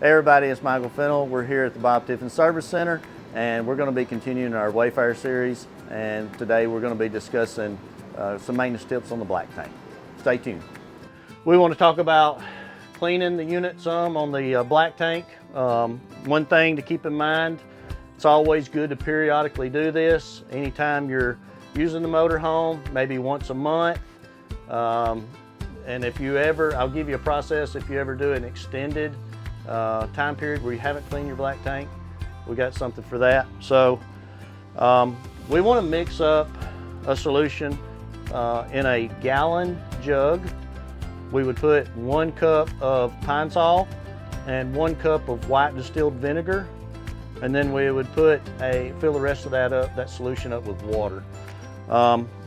Hey everybody, it's Michael Fennell. We're here at the Bob Tiffin Service Center, and we're going to be continuing our Wayfarer series, and today we're going to be discussing some maintenance tips on the black tank. Stay tuned. We want to talk about cleaning the unit some on the black tank. One thing to keep in mind, it's always good to periodically do this. Anytime you're using the motorhome, maybe once a month. And if you ever, I'll give you a process, if you ever do an extended time period where you haven't cleaned your black tank, we got something for that. So we want to mix up a solution in a gallon jug. We would put 1 cup of pine sol and 1 cup of white distilled vinegar, and then we would fill the rest of that solution up with water.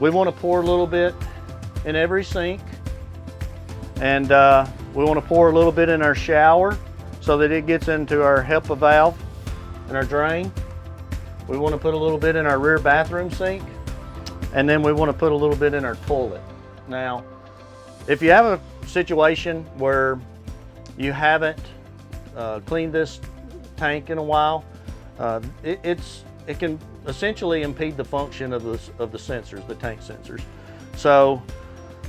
We want to pour a little bit in every sink, and we want to pour a little bit in our shower so that it gets into our HEPA valve and our drain. We want to put a little bit in our rear bathroom sink, and then we want to put a little bit in our toilet. Now, if you have a situation where you haven't cleaned this tank in a while, it can essentially impede the function of the sensors, the tank sensors. So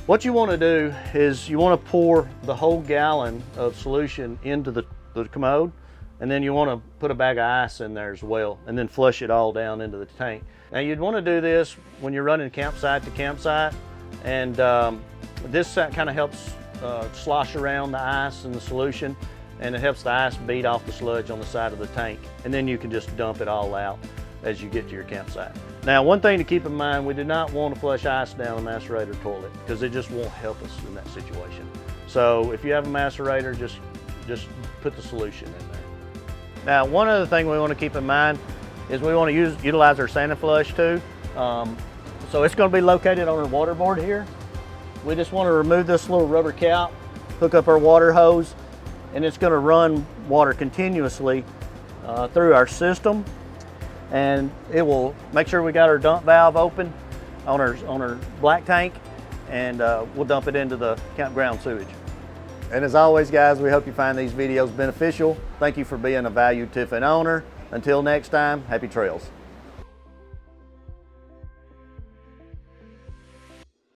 what you want to do is you want to pour the whole gallon of solution into the commode, and then you want to put a bag of ice in there as well, and then flush it all down into the tank. Now you'd want to do this when you're running campsite to campsite, and this kind of helps slosh around the ice and the solution, and it helps the ice beat off the sludge on the side of the tank, and then you can just dump it all out as you get to your campsite. Now, one thing to keep in mind, we do not want to flush ice down a macerator toilet because it just won't help us in that situation. So if you have a macerator, just put the solution in there. Now, one other thing we want to keep in mind is we want to utilize our Santa flush too. So it's going to be located on our water board here. We just want to remove this little rubber cap, hook up our water hose, and it's going to run water continuously through our system, and it will make sure we got our dump valve open on our black tank, and we'll dump it into the campground sewage. And as always, guys, we hope you find these videos beneficial. Thank you for being a valued Tiffin owner. Until next time, happy trails.